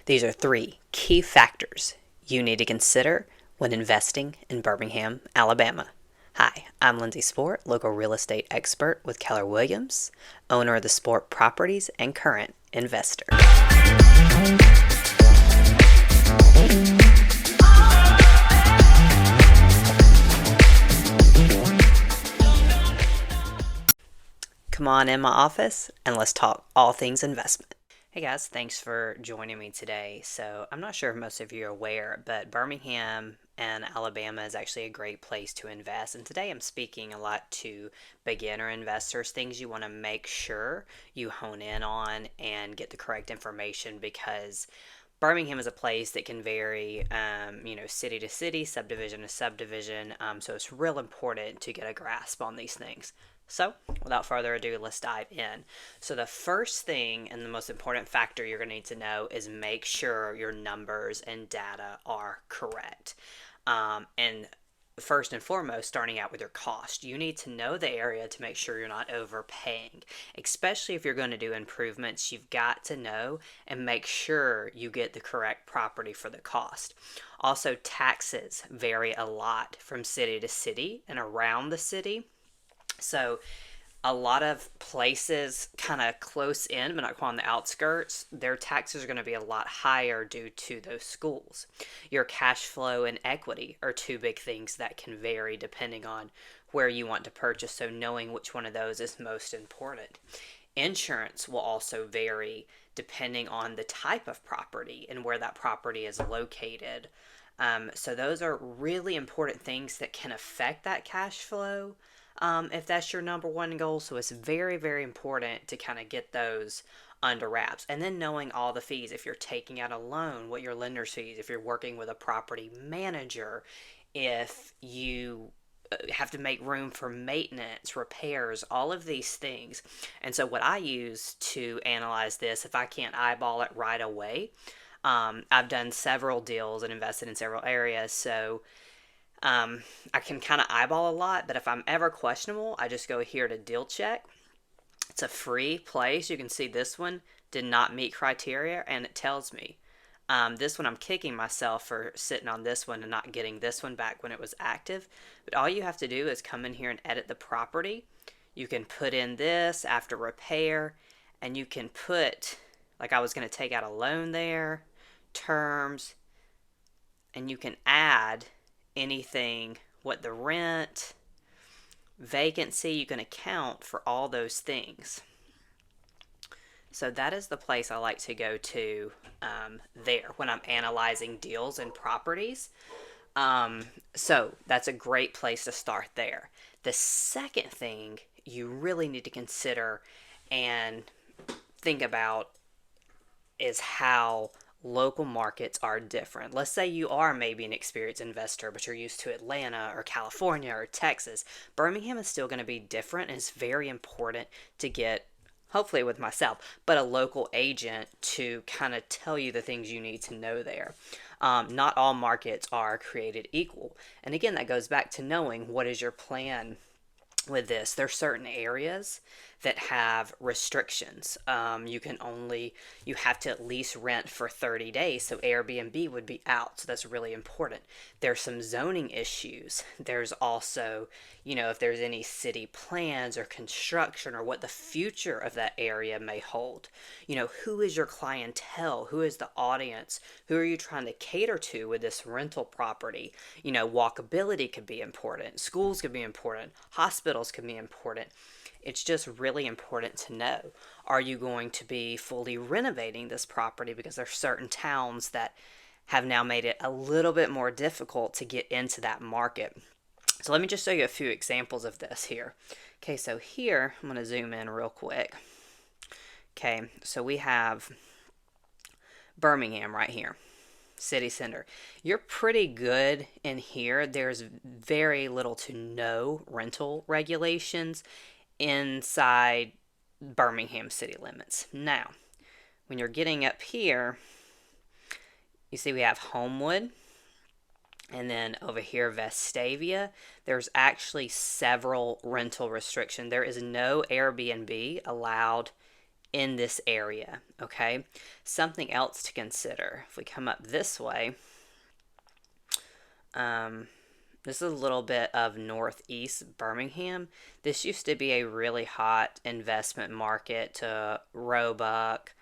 These are three key factors you need to consider when investing in Birmingham, Alabama. Hi, I'm Lindsay Sport, local real estate expert with Keller Williams, owner of the Sport Properties and current investor. Come on in my office and let's talk all things investment. Hey guys, thanks for joining me today. So, I'm not sure if most of you are aware, but Birmingham and Alabama is actually a great place to invest. And today I'm speaking a lot to beginner investors, things you want to make sure you hone in on and get the correct information because Birmingham is a place that can vary, city to city, subdivision to subdivision. So it's real important to get a grasp on these things. So, without further ado, let's dive in. So, the first thing and the most important factor you're going to need to know is make sure your numbers and data are correct. And first and foremost, starting out with your cost, you need to know the area to make sure you're not overpaying. Especially if you're going to do improvements, you've got to know and make sure you get the correct property for the cost. Also, taxes vary a lot from city to city and around the city. So a lot of places kind of close in, but not quite on the outskirts, their taxes are going to be a lot higher due to those schools. Your cash flow and equity are two big things that can vary depending on where you want to purchase. So knowing which one of those is most important. Insurance will also vary depending on the type of property and where that property is located. So those are really important things that can affect that cash flow. If that's your number one goal. So it's very, very important to kind of get those under wraps. And then knowing all the fees. If you're taking out a loan, what your lender's fees, if you're working with a property manager, if you have to make room for maintenance, repairs, all of these things. And so what I use to analyze this, if I can't eyeball it right away, I've done several deals and invested in several areas. So I can kind of eyeball a lot, but if I'm ever questionable, I just go here to deal check. It's a free place. You can see this one did not meet criteria, and it tells me. This one I'm kicking myself for sitting on this one and not getting this one back when it was active. But all you have to do is come in here and edit the property. You can put in this after repair, and you can put, like I was going to take out a loan there, terms, and you can add anything, what the rent, vacancy, you can account for all those things. So that is the place I like to go to there when I'm analyzing deals and properties. So that's a great place to start there. The second thing you really need to consider and think about is how local markets are different. Let's say you are maybe an experienced investor, but you're used to Atlanta or California or Texas. Birmingham is still going to be different, and it's very important to get, hopefully with myself, but a local agent to kind of tell you the things you need to know there. Not all markets are created equal. And again, that goes back to knowing what is your plan with this. There's certain areas that have restrictions. You have to at least rent for 30 days. So Airbnb would be out. So that's really important. There's some zoning issues. There's also, if there's any city plans or construction or what the future of that area may hold. Who is your clientele? Who is the audience? Who are you trying to cater to with this rental property? Walkability could be important. Schools could be important. Hospitals could be important. It's just really important to know. Are you going to be fully renovating this property? Because there are certain towns that have now made it a little bit more difficult to get into that market. So let me just show you a few examples of this here. Okay, so here, I'm going to zoom in real quick. Okay, so we have Birmingham right here. City center. You're pretty good in here. There's very little to no rental regulations inside Birmingham city limits. Now, when you're getting up here, you see we have Homewood, and then over here Vestavia. There's actually several rental restrictions. There is no Airbnb allowed in this area, okay? Something else to consider. If we come up this way, um, this is a little bit of northeast Birmingham. This used to be a really hot investment market to Roebuck,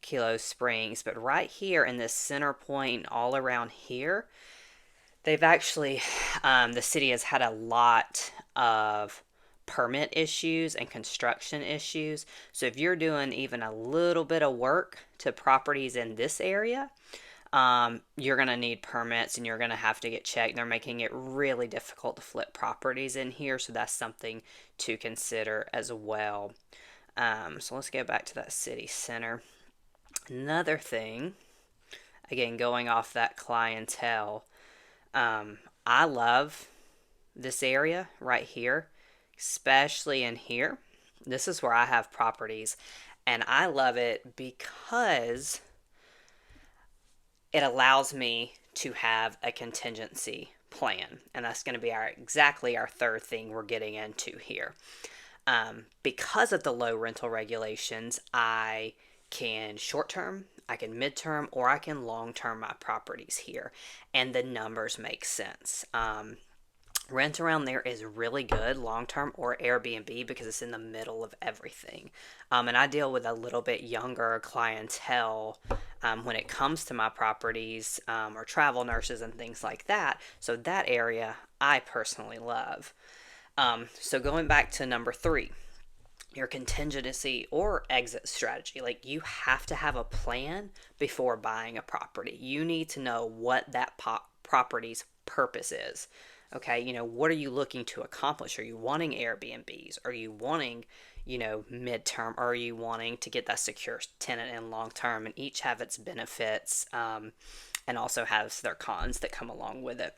Kilo Springs, but right here in this center point, all around here, they've actually, the city has had a lot of permit issues and construction issues. So if you're doing even a little bit of work to properties in this area, you're going to need permits and you're going to have to get checked. They're making it really difficult to flip properties in here, so that's something to consider as well. So let's get back to that city center. Another thing, again, going off that clientele, I love this area right here, especially in here. This is where I have properties, and I love it because it allows me to have a contingency plan, and that's going to be exactly our third thing we're getting into here. Because of the low rental regulations, I can short term, I can midterm, or I can long term my properties here, and the numbers make sense. Rent around there is really good long term, or Airbnb, because it's in the middle of everything. And I deal with a little bit younger clientele when it comes to my properties, or travel nurses and things like that. So that area I personally love. So going back to number 3, your contingency or exit strategy. Like, you have to have a plan before buying a property. You need to know what that property's purpose is. Okay, what are you looking to accomplish? Are you wanting Airbnbs? Are you wanting, midterm? Or are you wanting to get that secure tenant in long term? And each have its benefits, and also has their cons that come along with it.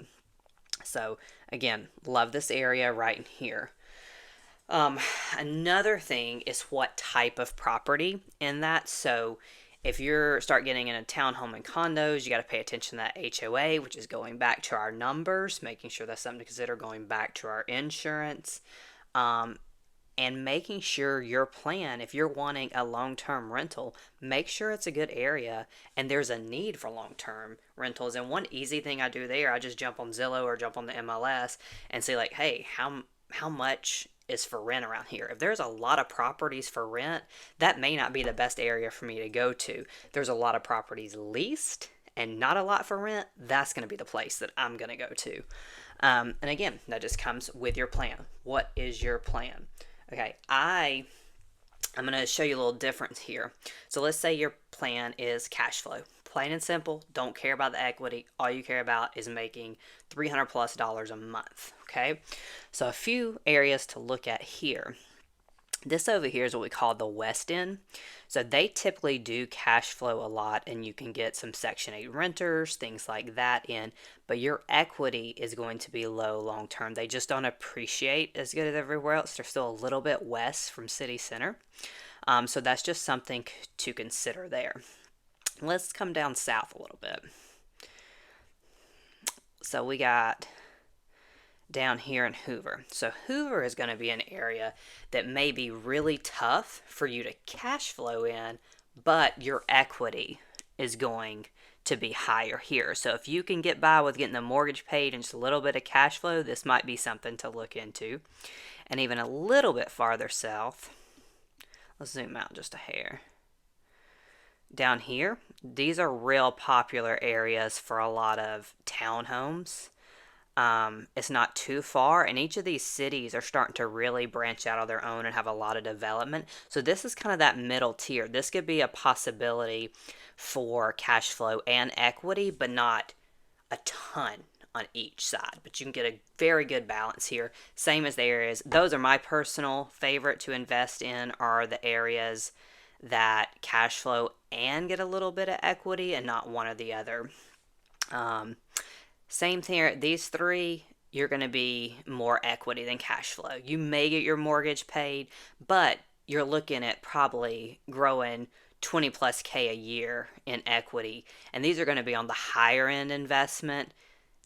So again, love this area right in here. Another thing is what type of property in that. So if you start getting into townhome and condos, you got to pay attention to that HOA, which is going back to our numbers, making sure that's something to consider, going back to our insurance, and making sure your plan, if you're wanting a long-term rental, make sure it's a good area and there's a need for long-term rentals. And one easy thing I do there, I just jump on Zillow or jump on the MLS and say, like, hey, how much is for rent around here? If there's a lot of properties for rent, that may not be the best area for me to go to. If there's a lot of properties leased and not a lot for rent, that's going to be the place that I'm going to go to. And again, that just comes with your plan. What is your plan? Okay, I'm going to show you a little difference here. So let's say your plan is cash flow. Plain and simple, don't care about the equity. All you care about is making $300+ a month, okay? So a few areas to look at here. This over here is what we call the West End. So they typically do cash flow a lot, and you can get some Section 8 renters, things like that in, but your equity is going to be low long term. They just don't appreciate as good as everywhere else. They're still a little bit west from city center. So that's just something to consider there. Let's come down south a little bit. So we got down here in Hoover. So Hoover is going to be an area that may be really tough for you to cash flow in, but your equity is going to be higher here. So if you can get by with getting the mortgage paid and just a little bit of cash flow, this might be something to look into. And even a little bit farther south, let's zoom out just a hair. Down here, these are real popular areas for a lot of townhomes. It's not too far, and each of these cities are starting to really branch out on their own and have a lot of development. So this is kind of that middle tier. This could be a possibility for cash flow and equity, but not a ton on each side. But you can get a very good balance here. Same as the areas. Those are my personal favorite to invest in, are the areas that cash flow and get a little bit of equity, and not one or the other. Same thing here. These 3, you're going to be more equity than cash flow. You may get your mortgage paid, but you're looking at probably growing 20+ K a year in equity. And these are going to be on the higher end investment.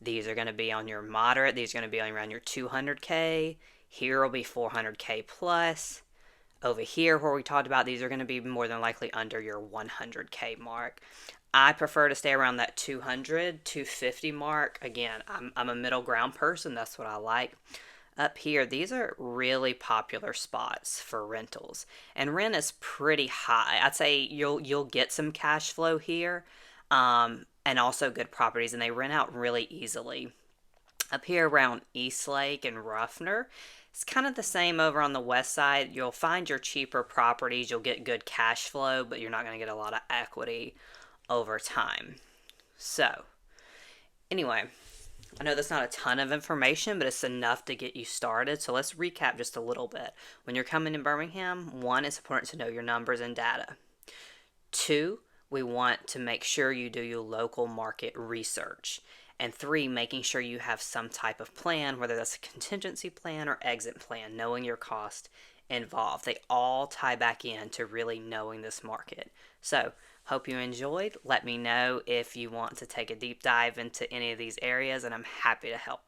These are going to be on your moderate. These are going to be on around your 200K. Here will be 400K plus. Over here, where we talked about, these are going to be more than likely under your 100K mark. I prefer to stay around that 200, 250 mark. Again, I'm a middle ground person. That's what I like. Up here, these are really popular spots for rentals, and rent is pretty high. I'd say you'll get some cash flow here, and also good properties, and they rent out really easily. Up here around Eastlake and Ruffner, it's kind of the same over on the west side. You'll find your cheaper properties, you'll get good cash flow, but you're not going to get a lot of equity over time. So, anyway, I know that's not a ton of information, but it's enough to get you started. So let's recap just a little bit. When you're coming to Birmingham, one, it's important to know your numbers and data. Two, we want to make sure you do your local market research. And three, making sure you have some type of plan, whether that's a contingency plan or exit plan, knowing your cost involved. They all tie back in to really knowing this market. So, hope you enjoyed. Let me know if you want to take a deep dive into any of these areas, and I'm happy to help.